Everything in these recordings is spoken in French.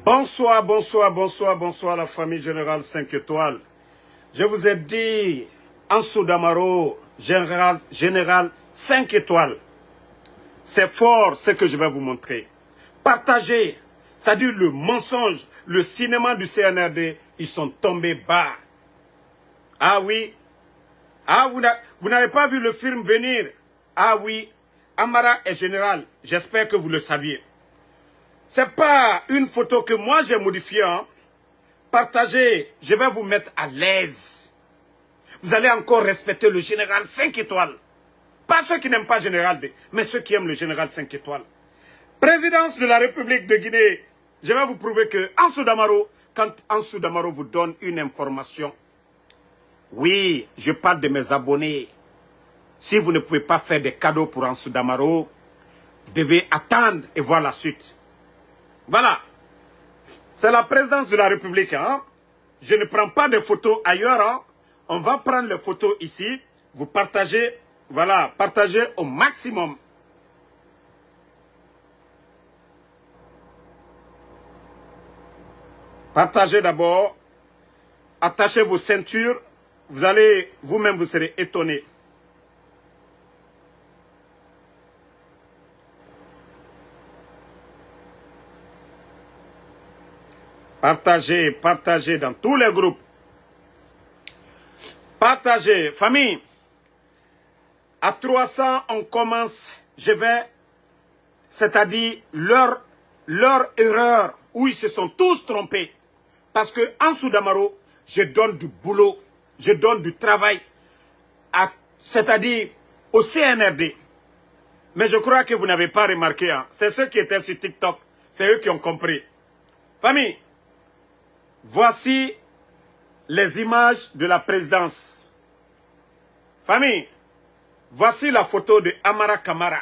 Bonsoir, bonsoir, bonsoir, bonsoir la famille générale 5 étoiles. Je vous ai dit, Ansou Damaro, général 5 étoiles. C'est fort ce que je vais vous montrer. Partagez, c'est-à-dire le mensonge, le cinéma du CNRD, ils sont tombés bas. Ah oui, ah vous n'avez pas vu le film venir. Ah oui, Amara est général, j'espère que vous le saviez. C'est pas une photo que moi j'ai modifiée. Hein. Partagez, je vais vous mettre à l'aise. Vous allez encore respecter le général 5 étoiles. Pas ceux qui n'aiment pas général D, mais ceux qui aiment le général 5 étoiles. Présidence de la République de Guinée, je vais vous prouver que Ansou Damaro, quand Ansou Damaro vous donne une information, oui, je parle de mes abonnés. Si vous ne pouvez pas faire des cadeaux pour Ansou Damaro, vous devez attendre et voir la suite. Voilà. C'est la présidence de la République. Hein? Je ne prends pas de photos ailleurs. Hein? On va prendre les photos ici. Vous partagez. Voilà, partagez au maximum. Partagez d'abord. Attachez vos ceintures. Vous allez, vous-même, vous serez étonnés. Partagez, partagez dans tous les groupes. Partagez. Famille, à 300, on commence. Je vais, c'est-à-dire leur erreur, où ils se sont tous trompés. Parce que Ansou Damaro, je donne du boulot, je donne du travail, c'est-à-dire au CNRD. Mais je crois que vous n'avez pas remarqué. Hein. C'est ceux qui étaient sur TikTok, c'est eux qui ont compris. Famille, voici les images de la présidence. Famille, voici la photo de Amara Kamara.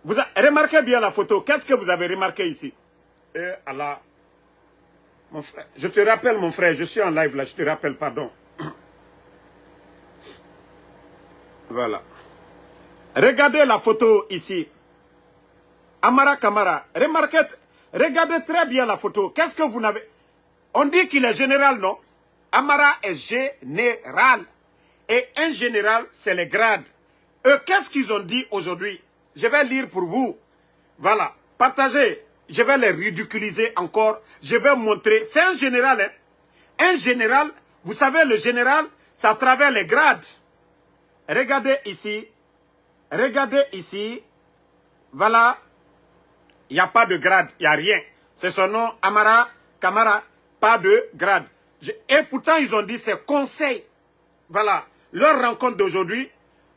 Vous remarquez bien la photo. Qu'est-ce que vous avez remarqué ici? Eh Allah. Mon frère, je te rappelle mon frère, je suis en live là, je te rappelle, pardon. Voilà. Regardez la photo ici. Amara Kamara. Regardez très bien la photo. Qu'est-ce que vous n'avez... On dit qu'il est général, non? Amara est général. Et un général, c'est les grades. Eux, qu'est-ce qu'ils ont dit aujourd'hui? Je vais lire pour vous. Voilà. Partagez. Je vais les ridiculiser encore. Je vais montrer. C'est un général. Hein? Un général, vous savez, le général, c'est à travers les grades. Regardez ici. Regardez ici. Voilà. Il n'y a pas de grade. Il n'y a rien. C'est son nom, Amara Kamara. Pas de grade. Et pourtant, ils ont dit c'est conseil. Voilà. Leur rencontre d'aujourd'hui,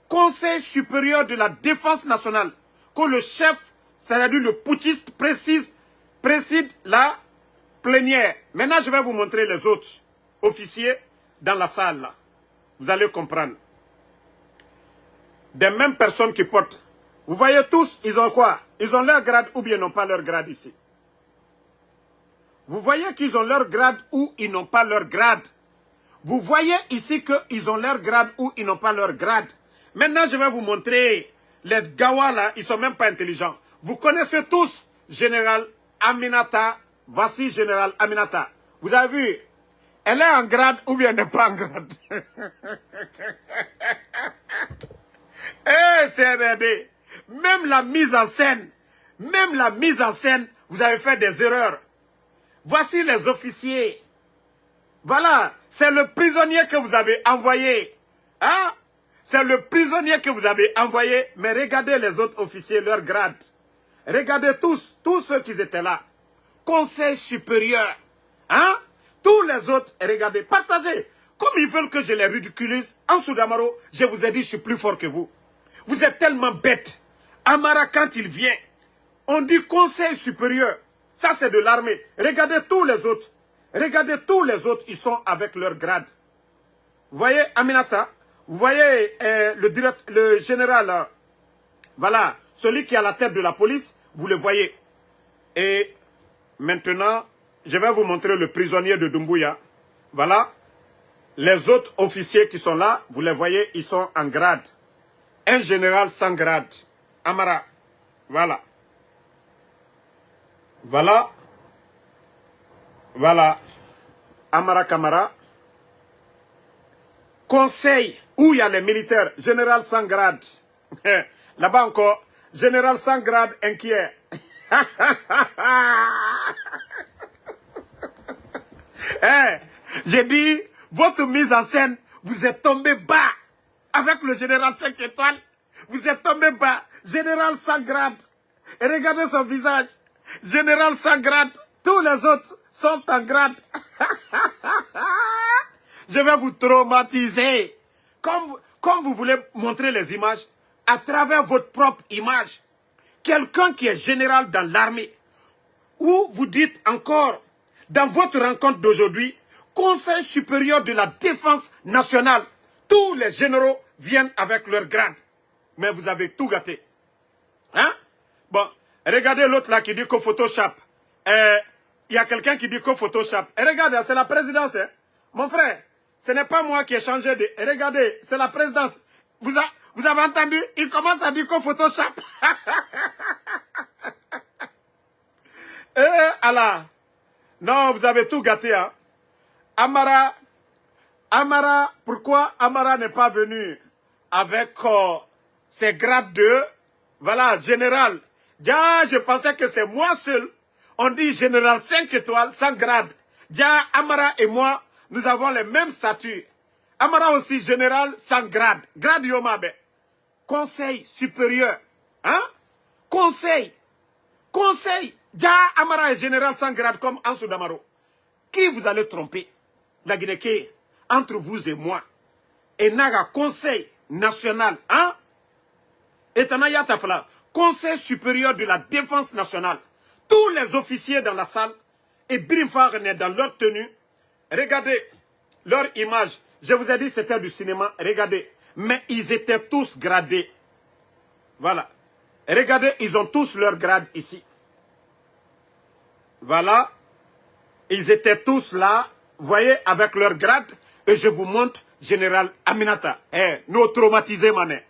Conseil supérieur de la défense nationale, que le chef, c'est-à-dire le putschiste, préside la plénière. Maintenant, je vais vous montrer les autres officiers dans la salle. Là. Vous allez comprendre. Des mêmes personnes qui portent. Vous voyez tous, ils ont quoi? Ils ont leur grade ou bien ils n'ont pas leur grade ici. Vous voyez qu'ils ont leur grade ou ils n'ont pas leur grade. Vous voyez ici qu'ils ont leur grade ou ils n'ont pas leur grade. Maintenant, je vais vous montrer les Gawa là, ils ne sont même pas intelligents. Vous connaissez tous Général Aminata. Voici Général Aminata. Vous avez vu, elle est en grade ou bien elle n'est pas en grade. Eh, CNRD, même la mise en scène, vous avez fait des erreurs. Voici les officiers. Voilà, c'est le prisonnier que vous avez envoyé. Hein? C'est le prisonnier que vous avez envoyé. Mais regardez les autres officiers, leur grade. Regardez tous ceux qui étaient là. Conseil supérieur. Hein? Tous les autres, regardez, partagez. Comme ils veulent que je les ridiculise, Ansou Damaro, je vous ai dit, je suis plus fort que vous. Vous êtes tellement bêtes. Amara, quand il vient, on dit conseil supérieur. Ça, c'est de l'armée. Regardez tous les autres. Regardez tous les autres, ils sont avec leur grade. Vous voyez Aminata, vous voyez le général, voilà, celui qui est à la tête de la police, vous le voyez. Et maintenant, je vais vous montrer le prisonnier de Doumbouya. Voilà, les autres officiers qui sont là, vous les voyez, ils sont en grade. Un général sans grade, Amara, voilà. Voilà. Voilà. Amara Kamara. Conseil où il y a les militaires. Général sans grade. Là-bas encore. Général sans grade inquiet. J'ai dit, votre mise en scène, vous êtes tombé bas. Avec le général 5 étoiles, vous êtes tombé bas. Général sans grade. Et regardez son visage. Général sans grade. Tous les autres sont en grade. Je vais vous traumatiser. Comme vous voulez montrer les images, à travers votre propre image. Quelqu'un qui est général dans l'armée, ou vous dites encore, dans votre rencontre d'aujourd'hui, Conseil supérieur de la défense nationale, tous les généraux viennent avec leur grade. Mais vous avez tout gâté. Hein? Bon, regardez l'autre là qui dit qu'au Photoshop. Il y a quelqu'un qui dit qu'au Photoshop. Et regardez, c'est la présidence. Hein? Mon frère, ce n'est pas moi qui ai changé de... Et regardez, c'est la présidence. Vous avez entendu? Il commence à dire qu'au Photoshop. Allah. Non, vous avez tout gâté. Hein? Amara, pourquoi Amara n'est pas venu avec ses grades de, voilà, général. Déjà, je pensais que c'est moi seul. On dit général 5 étoiles, sans grade. Déjà, Amara et moi, nous avons les mêmes statuts. Amara aussi, général sans grade. Grade Yomabe. Conseil supérieur. Hein? Conseil. Déjà, Amara est général sans grade comme Ansou Damaro. Qui vous allez tromper? La Guinée, entre vous et moi. Et Naga, conseil national. Hein? Et Tanaya Tafla, conseil supérieur de la défense nationale. Tous les officiers dans la salle. Et Birimfar est dans leur tenue. Regardez leur image. Je vous ai dit c'était du cinéma. Regardez. Mais ils étaient tous gradés. Voilà. Regardez, ils ont tous leur grade ici. Voilà. Ils étaient tous là, vous voyez, avec leur grade. Et je vous montre, général Aminata. Nous traumatisés, mané.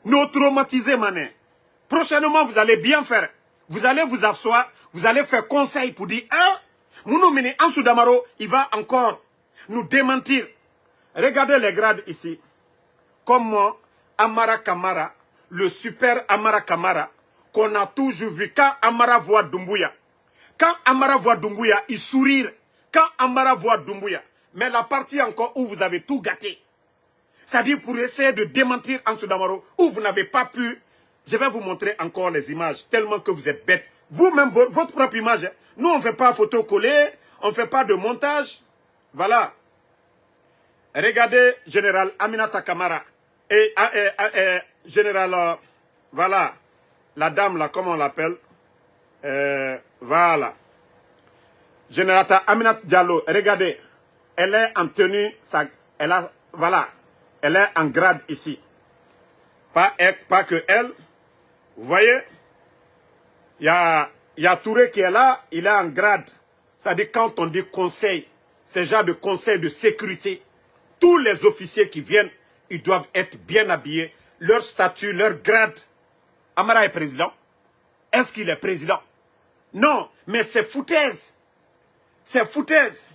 Nous traumatisés, mané. Prochainement, vous allez bien faire. Vous allez vous asseoir, vous allez faire conseil pour dire, Mounoumini Ansou Damaro, il va encore nous démentir. Regardez les grades ici. Comme moi, Amara Kamara, le super Amara Kamara, qu'on a toujours vu quand Amara voit Doumbouya. Quand Amara voit Doumbouya, il sourit. Quand Amara voit Doumbouya. Mais la partie encore où vous avez tout gâté. C'est-à-dire pour essayer de démentir Ansou Damaro, où vous n'avez pas pu. Je vais vous montrer encore les images, tellement que vous êtes bêtes. Vous-même, votre propre image. Nous, on ne fait pas photo collée, on ne fait pas de montage. Voilà. Regardez, général Aminata Kamara. Et général, voilà, la dame là, comment on l'appelle? Voilà. Général Aminata Diallo, regardez, elle est en tenue, voilà, elle est en grade ici. Pas que elle, vous voyez, il y a Touré qui est là, il est en grade. C'est-à-dire quand on dit conseil, c'est genre de conseil de sécurité. Tous les officiers qui viennent, ils doivent être bien habillés, leur statut, leur grade. Amara est président. Est-ce qu'il est président? Non, mais c'est foutaise. C'est foutaise.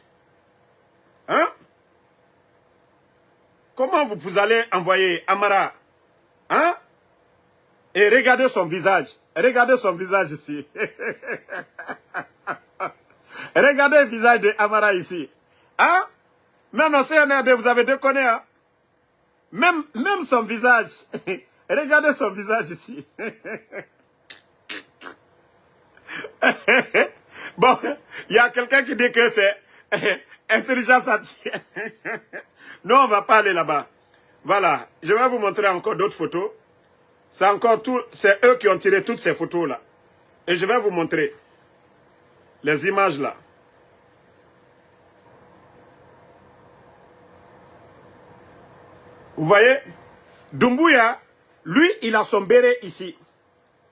Hein? Comment vous allez envoyer Amara? Hein? Et regardez son visage. Regardez son visage ici. Regardez le visage de Amara ici. Hein? Même au CNRD, vous avez déconné. Hein? Même son visage. Regardez son visage ici. Bon, il y a quelqu'un qui dit que c'est intelligence artificielle. Non, on ne va pas aller là-bas. Voilà, je vais vous montrer encore d'autres photos. C'est eux qui ont tiré toutes ces photos-là. Et je vais vous montrer les images là. Vous voyez, Doumbouya, lui, il a son béret ici.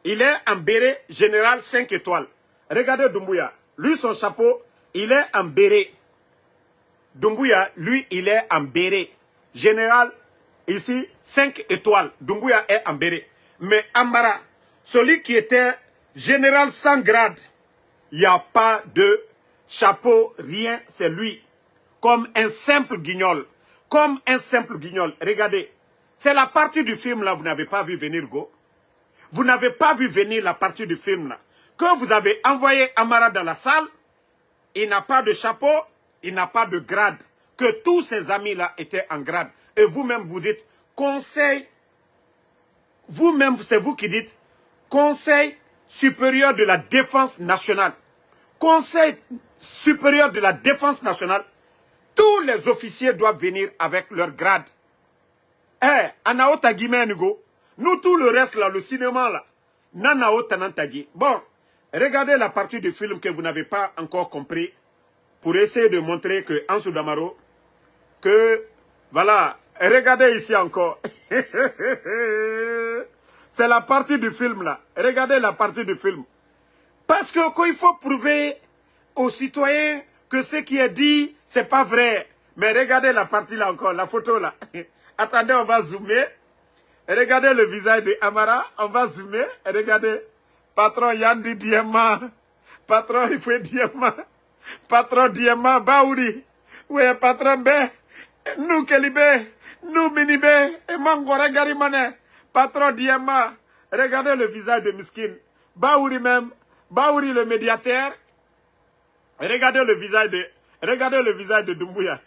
Il est en béret général 5 étoiles. Regardez Doumbouya. Lui, son chapeau, il est en béret. Doumbouya, lui, il est en béret. Général, ici, 5 étoiles. Doumbouya est en béret. Mais Amara, celui qui était général sans grade, Il n'y a pas de chapeau, rien, c'est lui. Comme un simple guignol. Comme un simple guignol. Regardez. C'est la partie du film là, vous n'avez pas vu venir, Go. Vous n'avez pas vu venir la partie du film là. Que vous avez envoyé Amara dans la salle, il n'a pas de chapeau, il n'a pas de grade. Que tous ses amis là étaient en grade. Et vous-même vous dites, conseil, vous-même c'est vous qui dites, Conseil supérieur de la défense nationale. Conseil supérieur de la défense nationale. Tous les officiers doivent venir avec leur grade. Anao Tagime Nugo. Nous, tout le reste là, le cinéma là. Nanao Tanantagi. Bon, regardez la partie du film que vous n'avez pas encore compris. Pour essayer de montrer que Ansou Damaro, que, voilà, regardez ici encore. C'est la partie du film là. Regardez la partie du film. Parce que quand il faut prouver aux citoyens que ce qui est dit, c'est pas vrai. Mais regardez la partie là encore, la photo là. Attendez, on va zoomer. Regardez le visage de Amara. On va zoomer. Regardez. Patron Yandi Diema. Patron Ifwe Diema. Patron Diema Baouri. Oui, patron B. Nous Kelibé. Nous Minibé. Et Mangora Garimane. Patron Diema. Regardez le visage de Miskin. Baouri même. Baouri le médiateur. Regardez le visage de Doumbouya.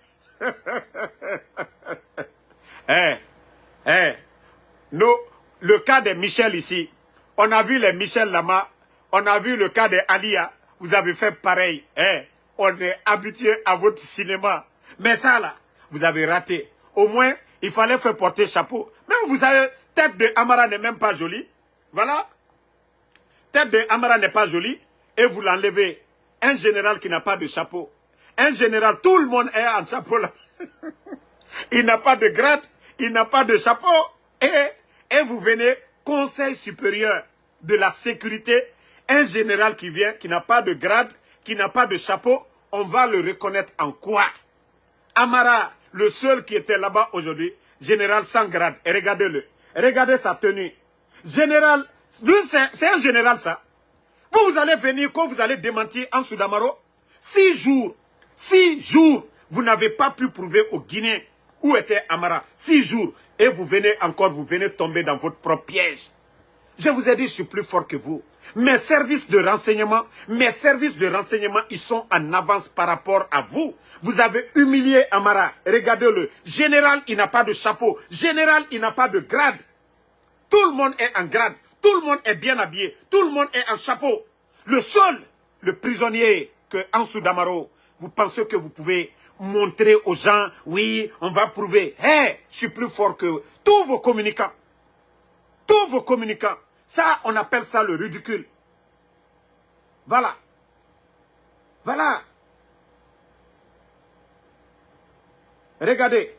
Nous, le cas de Michel ici, on a vu les Michel Lama, on a vu le cas de Alia, vous avez fait pareil. On est habitué à votre cinéma. Mais ça là, vous avez raté. Au moins, il fallait faire porter chapeau. Même vous savez, tête de Amara n'est même pas jolie. Voilà. Tête de Amara n'est pas jolie. Et vous l'enlevez. Un général qui n'a pas de chapeau. Un général, tout le monde est en chapeau là. Il n'a pas de grade, il n'a pas de chapeau. Et vous venez, Conseil supérieur de la sécurité, un général qui vient, qui n'a pas de grade, qui n'a pas de chapeau, on va le reconnaître en quoi? Amara, le seul qui était là-bas aujourd'hui, général sans grade. Et regardez-le. Regardez sa tenue. Général, lui c'est un général ça. Vous allez venir, quand vous allez démentir Ansou Damaro, 6 jours, vous n'avez pas pu prouver aux Guinéens où était Amara. 6 jours. Et vous venez encore, vous venez tomber dans votre propre piège. Je vous ai dit, je suis plus fort que vous. Mes services de renseignement, ils sont en avance par rapport à vous. Vous avez humilié Amara. Regardez-le. Général, il n'a pas de chapeau. Général, il n'a pas de grade. Tout le monde est en grade. Tout le monde est bien habillé. Tout le monde est en chapeau. Le seul, le prisonnier que Ansou Damaro, vous pensez que vous pouvez montrer aux gens, oui, on va prouver. Je suis plus fort que tous vos communicants. Tous vos communicants. Ça, on appelle ça le ridicule. Voilà. Voilà. Regardez.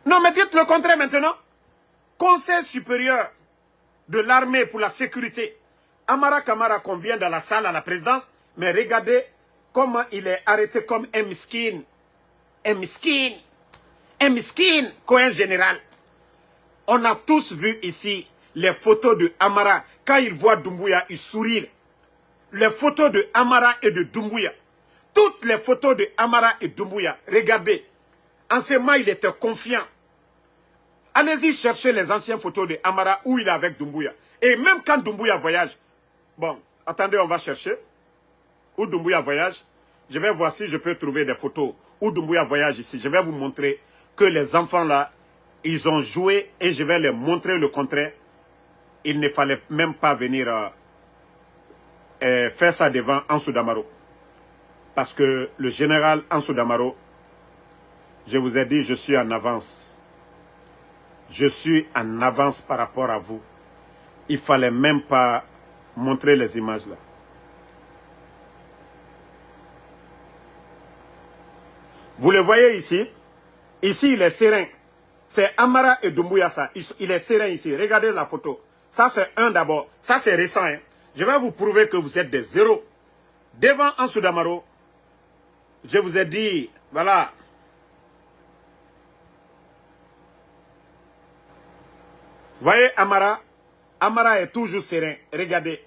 Non, mais dites le contraire maintenant. Conseil supérieur de l'armée pour la sécurité. Amara Kamara qu'on vient dans la salle à la présidence, mais regardez comment il est arrêté comme un miskin. Un miskin. Un miskin comme un général. On a tous vu ici les photos de Amara. Quand il voit Doumbouya, il sourit. Les photos de Amara et de Doumbouya. Toutes les photos de Amara et Doumbouya. Regardez. En ce moment, il était confiant. Allez-y chercher les anciennes photos de Amara où il est avec Doumbouya. Et même quand Doumbouya voyage. Bon, attendez, on va chercher. Où Doumbouya voyage. Je vais voir si je peux trouver des photos où Doumbouya voyage ici. Je vais vous montrer que les enfants là, ils ont joué et je vais les montrer le contraire. Il ne fallait même pas venir faire ça devant Ansou Damaro. Parce que le général Ansou Damaro, je vous ai dit, je suis en avance. Je suis en avance par rapport à vous. Il ne fallait même pas montrer les images là. Vous le voyez ici. Ici, il est serein. C'est Amara et Doumbouya ça. Il est serein ici. Regardez la photo. Ça, c'est un d'abord. Ça, c'est récent. Hein. Je vais vous prouver que vous êtes des zéros. Devant Ansou Damaro, je vous ai dit, voilà. Voyez Amara. Amara est toujours serein. Regardez.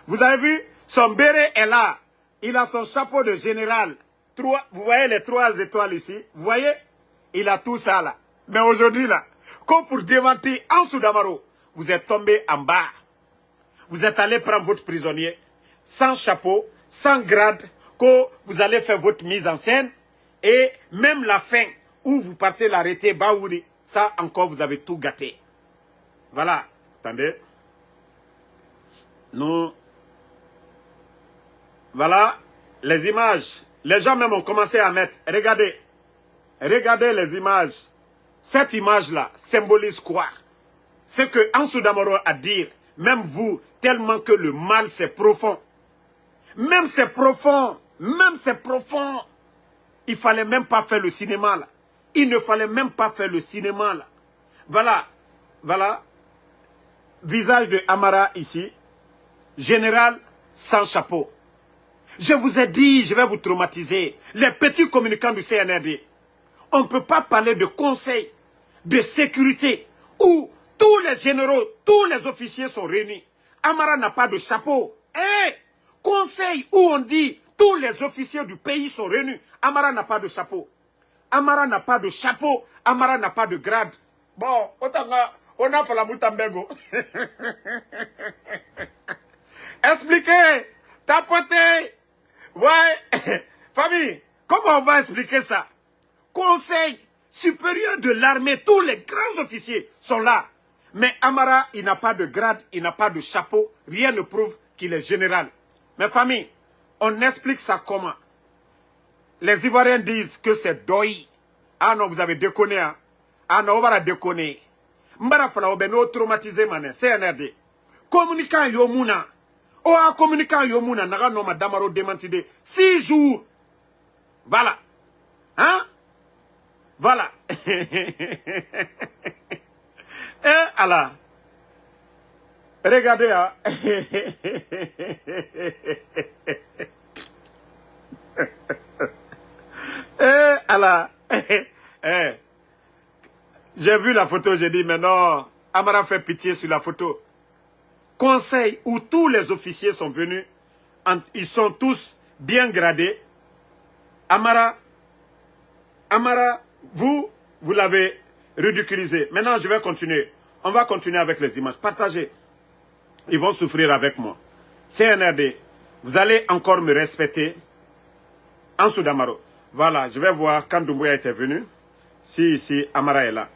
Vous avez vu, son béret est là. Il a son chapeau de général. Vous voyez les 3 étoiles ici? Vous voyez? Il a tout ça là. Mais aujourd'hui là, comme pour démentir Ansou Damaro, vous êtes tombé en bas. Vous êtes allé prendre votre prisonnier, sans chapeau, sans grade, que vous allez faire votre mise en scène. Et même la fin, où vous partez l'arrêter, Baouri, ça encore vous avez tout gâté. Voilà, attendez. Nous, voilà les images. Les gens même ont commencé à mettre, regardez, regardez les images. Cette image-là symbolise quoi? C'est que Ansou Damaro a dit, même vous, tellement que le mal c'est profond. Même c'est profond, même c'est profond. Il fallait même pas faire le cinéma là. Il ne fallait même pas faire le cinéma là. Voilà, voilà. Visage de Amara ici. Général sans chapeau. Je vous ai dit, je vais vous traumatiser. Les petits communicants du CNRD. On ne peut pas parler de conseil de sécurité où tous les généraux, tous les officiers sont réunis. Amara n'a pas de chapeau. Conseil où on dit tous les officiers du pays sont réunis. Amara n'a pas de chapeau. Amara n'a pas de chapeau. Amara n'a pas de grade. Bon, on a fait la Moutambengo. Expliquez. Tapotez. Ouais. Famille, comment on va expliquer ça? Conseil supérieur de l'armée, tous les grands officiers sont là. Mais Amara, il n'a pas de grade, il n'a pas de chapeau. Rien ne prouve qu'il est général. Mais famille, on explique ça comment? Les Ivoiriens disent que c'est doi. Ah non, vous avez déconné. Hein? Ah non, on va la déconner. Mbara fala obeno traumatisé mané. CNRD. Communicant Yomuna. Oh, communicant Yomuna. Naga no Damaro démentide. 6 jours. Voilà. Hein? Voilà. Allah. Regardez, hein. Allah. J'ai vu la photo, j'ai dit, mais non, Amara fait pitié sur la photo. Conseil où tous les officiers sont venus, ils sont tous bien gradés. Amara, vous l'avez ridiculisé. Maintenant, je vais continuer. On va continuer avec les images. Partagez. Ils vont souffrir avec moi. CNRD, vous allez encore me respecter. Ansou Damaro. Voilà, je vais voir quand Doumbouya était venu. Si ici, Amara est là.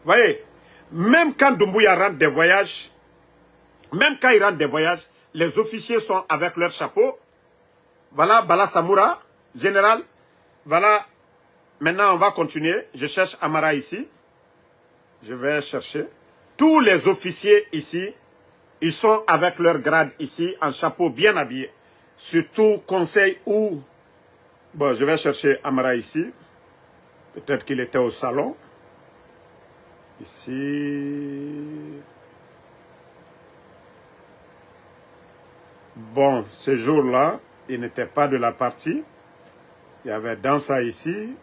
Voyez, même quand Doumbouya rentre des voyages, même quand il rentre des voyages, les officiers sont avec leur chapeau. Voilà, Bala Samoura, général. Voilà, maintenant on va continuer. Je cherche Amara ici. Je vais chercher. Tous les officiers ici, ils sont avec leur grade ici, en chapeau bien habillé. Surtout conseil où... Bon, je vais chercher Amara ici. Peut-être qu'il était au salon. Ici. Bon, ce jour-là, il n'était pas de la partie. Il y avait Dansa ici.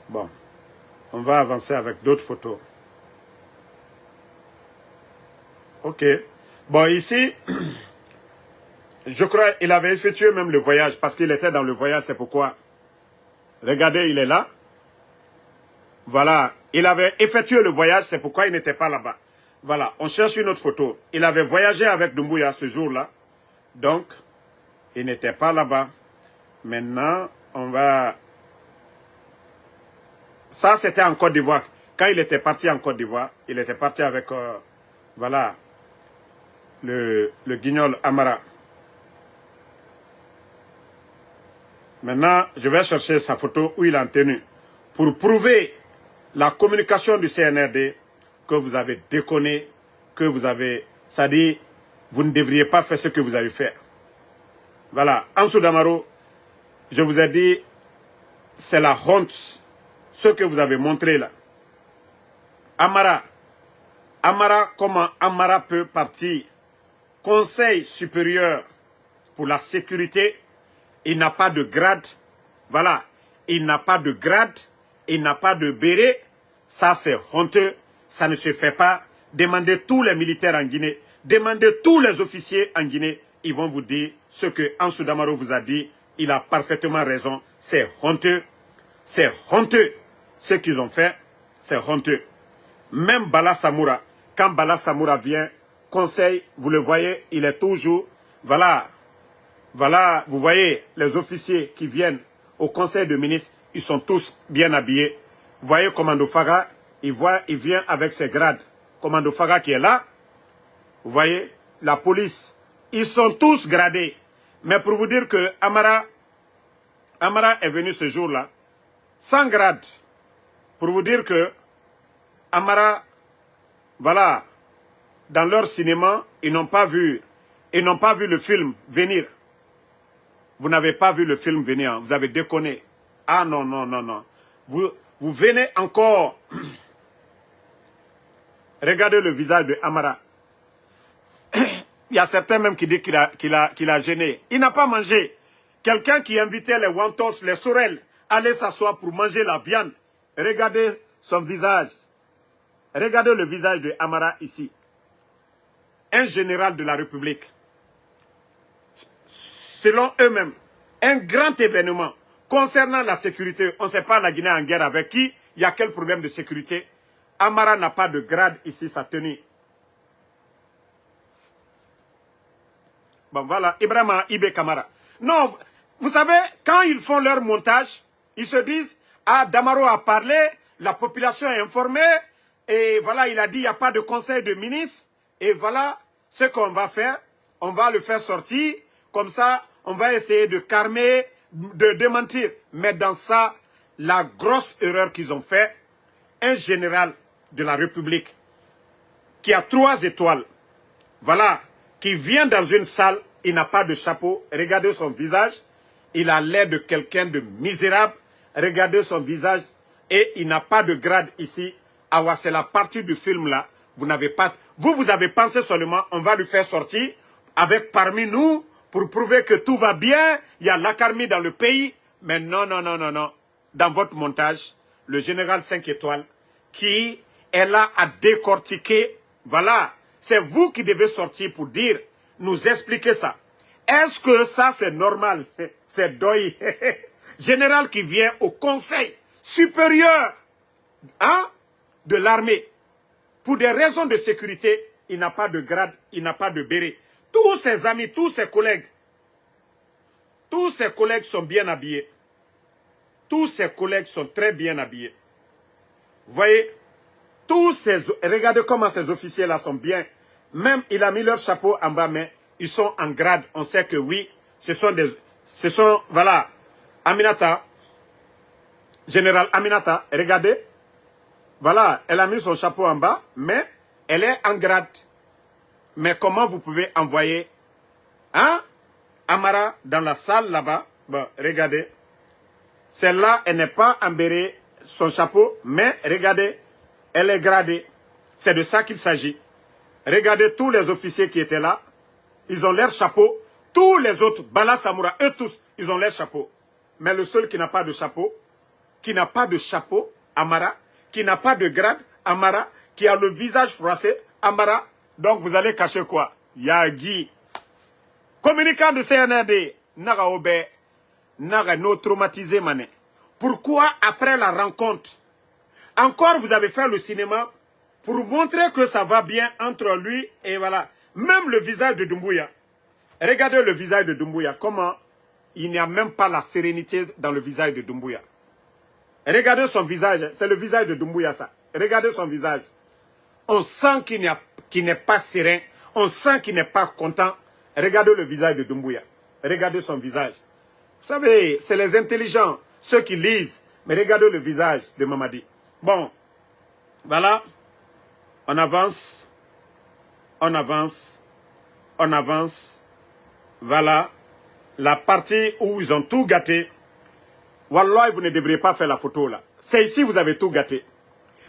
Bon, on va avancer avec d'autres photos. Ok. Bon, ici, je crois qu'il avait effectué même le voyage parce qu'il était dans le voyage, c'est pourquoi. Regardez, il est là. Voilà, il avait effectué le voyage, c'est pourquoi il n'était pas là-bas. Voilà, on cherche une autre photo. Il avait voyagé avec Doumbouya ce jour-là. Donc, il n'était pas là-bas. Maintenant, on va... Ça, c'était en Côte d'Ivoire. Quand il était parti en Côte d'Ivoire, il était parti avec, voilà, le guignol Amara. Maintenant, je vais chercher sa photo où il est en tenue pour prouver la communication du CNRD que vous avez déconné, que vous avez... C'est-à-dire, vous ne devriez pas faire ce que vous avez fait. Voilà, Ansou Damaro, je vous ai dit, c'est la honte, ce que vous avez montré là. Amara, comment Amara peut partir? Conseil supérieur pour la sécurité, il n'a pas de grade. Voilà, il n'a pas de grade, il n'a pas de béret. Ça, c'est honteux, ça ne se fait pas. demandez tous les militaires en Guinée, demandez tous les officiers en Guinée, ils vont vous dire ce que Ansou Damaro vous a dit. Il a parfaitement raison. C'est honteux. C'est honteux. Ce qu'ils ont fait, c'est honteux. Même Bala Samoura, quand Bala Samoura vient, conseil, vous le voyez, il est toujours, voilà, vous voyez les officiers qui viennent au conseil de ministres, ils sont tous bien habillés. Vous voyez Commando Faga, il vient avec ses grades. Commando Faga qui est là, vous voyez, la police, ils sont tous gradés. Mais pour vous dire que Amara est venu ce jour-là, sans grade, pour vous dire que Amara, voilà, dans leur cinéma, ils n'ont pas vu le film venir. Vous n'avez pas vu le film venir, vous avez déconné. Ah non, non, non, non. Vous venez encore. Regardez le visage de Amara. Il y a certains même qui disent qu'il a gêné. Il n'a pas mangé. Quelqu'un qui invitait les Wantos, les Sorel, aller s'asseoir pour manger la viande. Regardez son visage. Regardez le visage de Amara ici. Un général de la République. Selon eux-mêmes, un grand événement concernant la sécurité. On ne sait pas la Guinée en guerre avec qui. Il y a quel problème de sécurité. Amara n'a pas de grade ici, sa tenue. Bon, voilà, Ibrahima Ibé Kamara. Non, vous savez, quand ils font leur montage, ils se disent, ah, Damaro a parlé, la population est informée, et voilà, il a dit, il n'y a pas de conseil de ministre, et voilà ce qu'on va faire, on va le faire sortir, comme ça, on va essayer de calmer, de démentir. Mais dans ça, la grosse erreur qu'ils ont fait, un général de la République, qui a 3 étoiles, voilà, qui vient dans une salle, il n'a pas de chapeau, regardez son visage, il a l'air de quelqu'un de misérable, regardez son visage, et il n'a pas de grade ici. Ah ouais, c'est la partie du film là, vous n'avez pas, vous avez pensé seulement, on va lui faire sortir, avec parmi nous, pour prouver que tout va bien, il y a l'accalmie dans le pays, mais non, non, non, non, non, dans votre montage, le général 5 étoiles, qui est là à décortiquer, voilà, c'est vous qui devez sortir pour dire, nous expliquer ça. Est-ce que ça c'est normal? C'est Doy, général qui vient au conseil supérieur de l'armée. Pour des raisons de sécurité, il n'a pas de grade, il n'a pas de béret. Tous ses amis, tous ses collègues sont bien habillés. Tous ses collègues sont très bien habillés. Vous voyez, regardez comment ces officiers-là sont bien. Même, il a mis leur chapeau en bas, mais ils sont en grade. On sait que oui, voilà, Aminata, général Aminata, regardez. Voilà, elle a mis son chapeau en bas, mais elle est en grade. Mais comment vous pouvez envoyer Amara dans la salle là-bas? Bon, regardez. Celle-là, elle n'est pas en béret, son chapeau, mais regardez, elle est gradée. C'est de ça qu'il s'agit. Regardez tous les officiers qui étaient là. Ils ont leur chapeau. Tous les autres, Bala Samoura, eux tous, ils ont leur chapeau. Mais le seul qui n'a pas de chapeau, Amara, qui n'a pas de grade, Amara, qui a le visage froissé, Amara. Donc vous allez cacher quoi? Yagi. Communicant de CNRD, Naga Obe, Naga no traumatisé mané. Pourquoi après la rencontre, encore vous avez fait le cinéma pour montrer que ça va bien entre lui et voilà. Même le visage de Doumbouya. Regardez le visage de Doumbouya. Comment il n'y a même pas la sérénité dans le visage de Doumbouya. Regardez son visage. C'est le visage de Doumbouya ça. Regardez son visage. On sent qu'il n'est pas serein. On sent qu'il n'est pas content. Regardez le visage de Doumbouya. Regardez son visage. Vous savez, c'est les intelligents, ceux qui lisent. Mais regardez le visage de Mamadi. Bon, voilà. On avance. On avance. On avance. Voilà. La partie où ils ont tout gâté. Wallah, vous ne devriez pas faire la photo là. C'est ici vous avez tout gâté.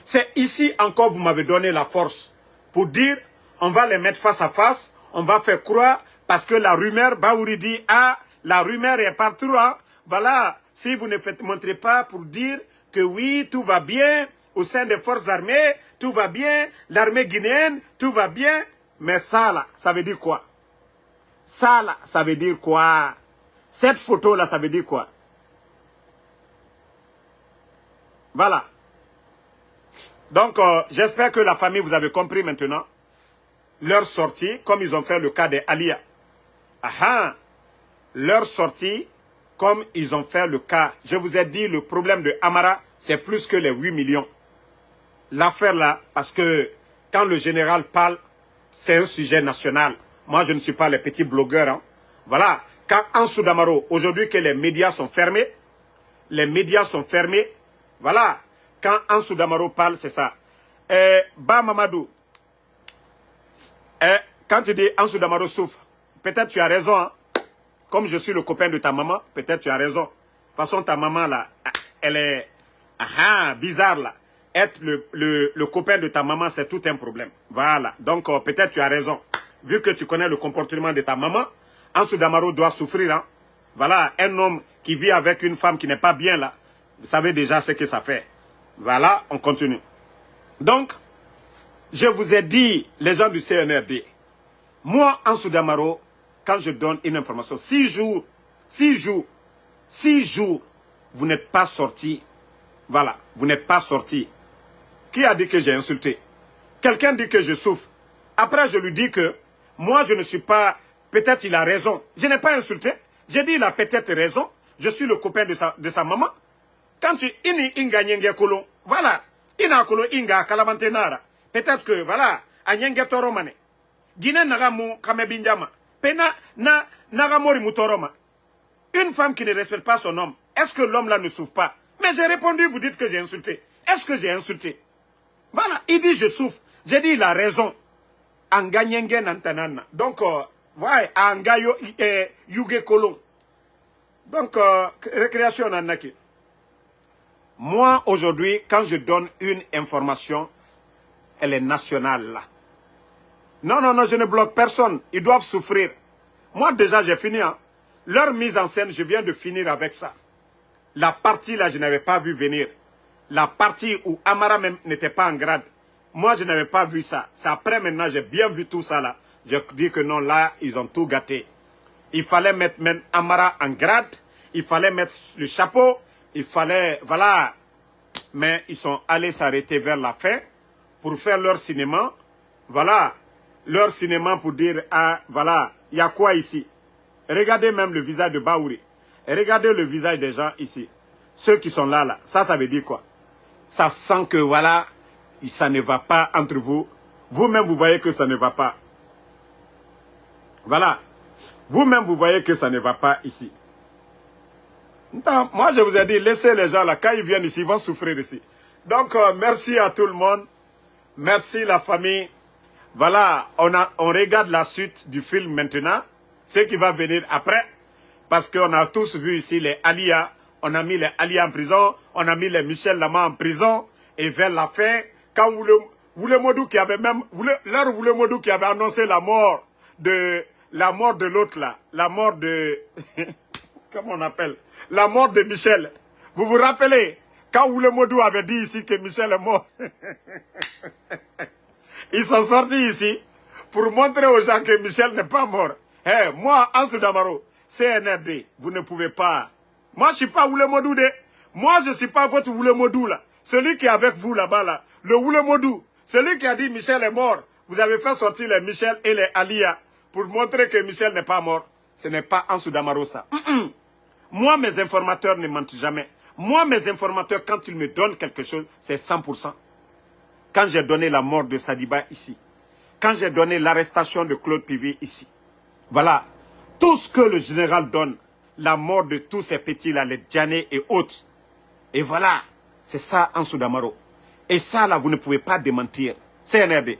C'est ici encore vous m'avez donné la force. Pour dire, on va les mettre face à face. On va faire croire. Parce que la rumeur, Baouri dit, ah, la rumeur est partout. Hein. Voilà. Si vous ne montrez pas pour dire que oui, tout va bien. au sein des forces armées, tout va bien, l'armée guinéenne, tout va bien. Mais ça là, ça veut dire quoi? Ça là, ça veut dire quoi? Cette photo là, ça veut dire quoi? Voilà. Donc, j'espère que la famille, vous avez compris maintenant. Leur sortie, comme ils ont fait le cas des Alia. Ah, leur sortie, comme ils ont fait le cas. Je vous ai dit, le problème de Amara, c'est plus que les 8 millions. L'affaire là, parce que quand le général parle, c'est un sujet national. Moi, je ne suis pas les petits blogueurs. Hein. Voilà. Quand Ansou Damaro, aujourd'hui que les médias sont fermés, voilà. Quand Ansou Damaro parle, c'est ça. Ba Mamadou, quand tu dis Ansou Damaro souffre, peut-être tu as raison. Hein. Comme je suis le copain de ta maman, peut-être tu as raison. De toute façon, ta maman, là, elle est bizarre, là. Être le copain de ta maman, c'est tout un problème. Voilà. Donc, peut-être tu as raison. Vu que tu connais le comportement de ta maman, Ansou Damaro doit souffrir. Hein. Voilà. Un homme qui vit avec une femme qui n'est pas bien, là, vous savez déjà ce que ça fait. Voilà, on continue. Donc, je vous ai dit, les gens du CNRD, moi, Ansou Damaro, quand je donne une information, 6 jours, vous n'êtes pas sorti. Voilà, vous n'êtes pas sorti. Qui a dit que j'ai insulté? Quelqu'un dit que je souffre. Après, je lui dis que moi, je ne suis pas... Peut-être il a raison. Je n'ai pas insulté. J'ai dit il a peut-être raison. Je suis le copain de sa maman. Quand tu... Inga nyenge kolon. Voilà. Ina kolon inga kalamantenara. Peut-être que, voilà, a nyenge toromane. Guinée naga mou kamebindama. Pena na naga mori mutoroma. Une femme qui ne respecte pas son homme, est-ce que l'homme là ne souffre pas? Mais j'ai répondu, vous dites que j'ai insulté. Est-ce que j'ai insulté? Voilà, il dit je souffre. J'ai dit il a raison. Anga nyenge nantanana. Donc, ouais, anga yuge kolon. Donc, récréation nanaki. Moi, aujourd'hui, quand je donne une information, elle est nationale là. Non, non, non, je ne bloque personne. Ils doivent souffrir. Moi, déjà, j'ai fini. Hein. Leur mise en scène, je viens de finir avec ça. La partie là, je n'avais pas vu venir. La partie où Amara même n'était pas en grade. Moi, je n'avais pas vu ça. C'est après maintenant, j'ai bien vu tout ça là. Je dis que non, là, ils ont tout gâté. Il fallait mettre même Amara en grade. Il fallait mettre le chapeau. Il fallait, voilà. Mais ils sont allés s'arrêter vers la fin pour faire leur cinéma. Voilà. Leur cinéma pour dire, ah, voilà, il y a quoi ici? Regardez même le visage de Baouri. Et regardez le visage des gens ici. Ceux qui sont là, là. Ça veut dire quoi? Ça sent que, voilà, ça ne va pas entre vous. Vous-même, vous voyez que ça ne va pas. Voilà. Vous-même, vous voyez que ça ne va pas ici. Non, moi, je vous ai dit, laissez les gens là. Quand ils viennent ici, ils vont souffrir ici. Donc, merci à tout le monde. Merci la famille. Voilà, on regarde la suite du film maintenant. Ce qui va venir après. Parce qu'on a tous vu ici les Alia. On a mis les Alia en prison. On a mis les Michel Lama en prison. Et vers la fin, quand Woulemodou qui avait même... Leur Woulemodou qui avait annoncé la mort de l'autre là. La mort de... Comment on appelle? La mort de Michel. Vous vous rappelez? Quand Woulemodou avait dit ici que Michel est mort. Ils sont sortis ici pour montrer aux gens que Michel n'est pas mort. Hey, moi, Ansou Damaro, CNRD, vous ne pouvez pas. Moi, je ne suis pas Woulemodou. Moi, je ne suis pas votre Woulemodou là. Celui qui est avec vous là-bas là. Le Woulemodou. Celui qui a dit Michel est mort. Vous avez fait sortir les Michel et les Alia pour montrer que Michel n'est pas mort. Ce n'est pas Ansou Damaro ça. Moi, mes informateurs ne mentent jamais. Moi, mes informateurs, quand ils me donnent quelque chose, c'est 100%. Quand j'ai donné la mort de Sadiba ici, quand j'ai donné l'arrestation de Claude Pivi ici, voilà, tout ce que le général donne, la mort de tous ces petits-là, les Djané et autres, et voilà, c'est ça Ansou Damaro. Et ça, là, vous ne pouvez pas démentir. CNRD,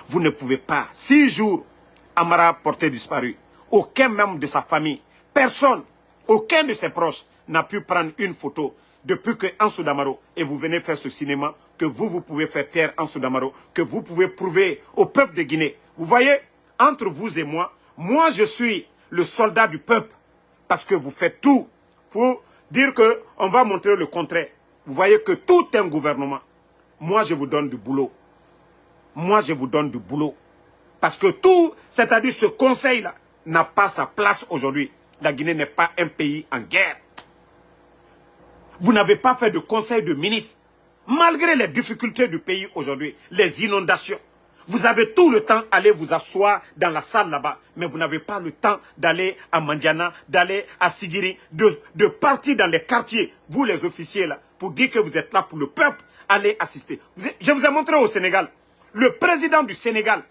vous ne pouvez pas. 6 jours, Amara porté disparu. Aucun membre de sa famille, personne, aucun de ses proches n'a pu prendre une photo depuis que Ansou Damaro, et vous venez faire ce cinéma, que vous pouvez faire taire Ansou Damaro, que vous pouvez prouver au peuple de Guinée. Vous voyez, entre vous et moi je suis le soldat du peuple, parce que vous faites tout pour dire qu'on va montrer le contraire. Vous voyez que tout un gouvernement, moi je vous donne du boulot. Moi je vous donne du boulot. Parce que tout, c'est-à-dire ce conseil-là, n'a pas sa place aujourd'hui. La Guinée n'est pas un pays en guerre. Vous n'avez pas fait de conseil de ministre. Malgré les difficultés du pays aujourd'hui, les inondations, vous avez tout le temps d'aller vous asseoir dans la salle là-bas, mais vous n'avez pas le temps d'aller à Mandiana, d'aller à Sigiri, de partir dans les quartiers, vous les officiers là, pour dire que vous êtes là pour le peuple, aller assister. Je vous ai montré au Sénégal, le président du Sénégal,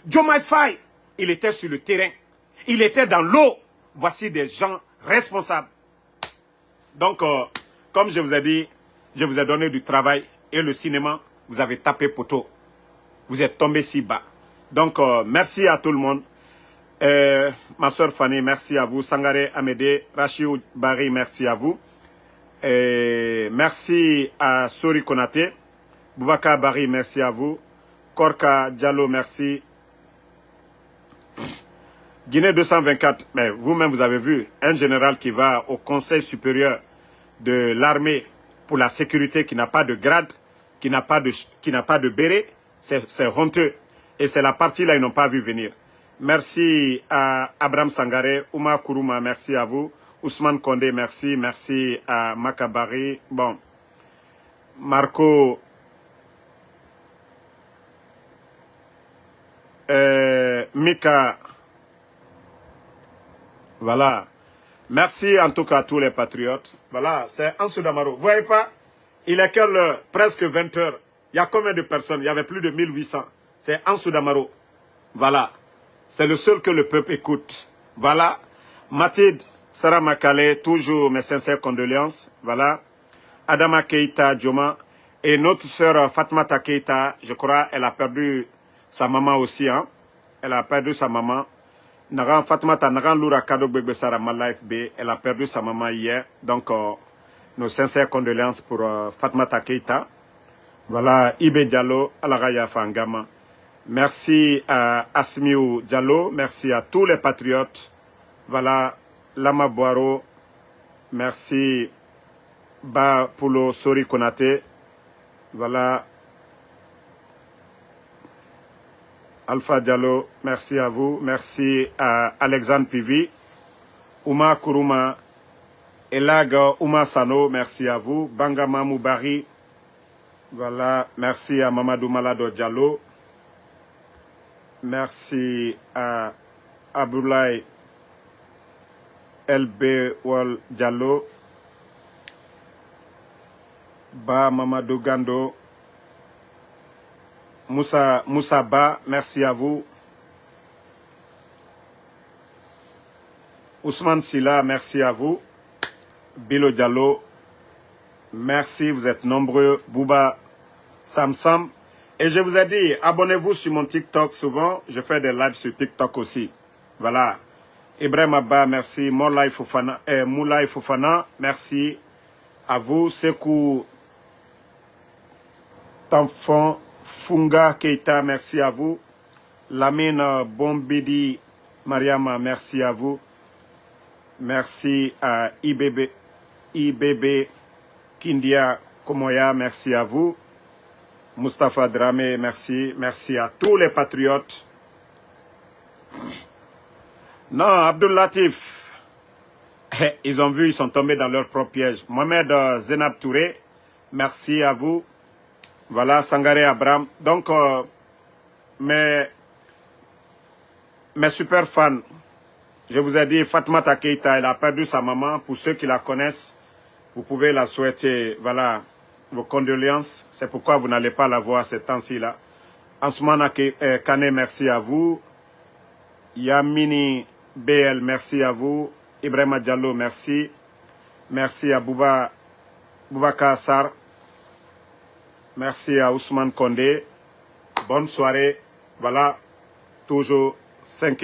Diomaye Faye, il était sur le terrain, il était dans l'eau. Voici des gens responsables. Donc, comme je vous ai dit, je vous ai donné du travail et le cinéma, vous avez tapé poteau. Vous êtes tombé si bas. Donc, merci à tout le monde. Ma soeur Fanny, merci à vous. Sangaré Amédé, Rachid Barry, merci à vous. Merci à Sori Konaté. Boubacar Barry, merci à vous. Korka Diallo, merci. Guinée 224, mais vous-même vous avez vu, un général qui va au Conseil supérieur de l'armée pour la sécurité qui n'a pas de grade, qui n'a pas de béret, c'est honteux. Et c'est la partie là, ils n'ont pas vu venir. Merci à Abraham Sangaré, Ouma Kourouma, merci à vous. Ousmane Kondé, merci. Merci à Makabari. Bon, Marco... Mika... Voilà. Merci en tout cas à tous les patriotes. Voilà, c'est Ansou Damaro. Vous voyez pas? Il est quelle heure? Presque 20 heures. Il y a combien de personnes? Il y avait plus de 1800. C'est Ansou Damaro. Voilà. C'est le seul que le peuple écoute. Voilà. Mathilde Sarah Makale, toujours mes sincères condoléances. Voilà. Adama Keita Djoma. Et notre sœur Fatmata Keita, je crois, elle a perdu sa maman aussi. Hein? Elle a perdu sa maman. Naran Fatmata, Naran Loura Kado Bebe Sara Life B, elle a perdu sa maman hier. Donc, nos sincères condoléances pour Fatmata Keita. Voilà, Ibe Diallo, Alaraya Fangama. Merci à Asmiou Diallo, merci à tous les patriotes. Voilà, Lama Boaro, merci Ba Poulo Sori Konate. Voilà. Alpha Diallo, merci à vous. Merci à Alexandre Pivi. Ouma Kourouma. Elag Ouma Sano, merci à vous. Bangama Moubari. Voilà, merci à Mamadou Malado Diallo. Merci à Aboulaye LB Wal Diallo. Ba Mamadou Gando. Moussa Ba, merci à vous. Ousmane Silla, merci à vous. Bilo Diallo, merci, vous êtes nombreux. Bouba Samsam. Et je vous ai dit, abonnez-vous sur mon TikTok souvent. Je fais des lives sur TikTok aussi. Voilà. Ibrahim Abba, merci. Moulay Fofana, merci à vous. Sekou Tanfon Funga Keita, merci à vous. Lamine Bombidi Mariama, merci à vous. Merci à IBB Kindia Komoya, merci à vous. Mustapha Dramé, merci. Merci à tous les patriotes. Non, Abdul Latif, ils ont vu, ils sont tombés dans leur propre piège. Mohamed Zenab Touré, merci à vous. Voilà, Sangaré Abraham. Donc, mes super fans, je vous ai dit, Fatmata Keita, elle a perdu sa maman. Pour ceux qui la connaissent, vous pouvez la souhaiter, voilà, vos condoléances. C'est pourquoi vous n'allez pas la voir ces temps-ci là. Ansoumana Kane, merci à vous. Yamini BL, merci à vous. Ibrahima Diallo, merci. Merci à Boubacar Sarr. Merci à Ousmane Kondé. Bonne soirée. Voilà, toujours 5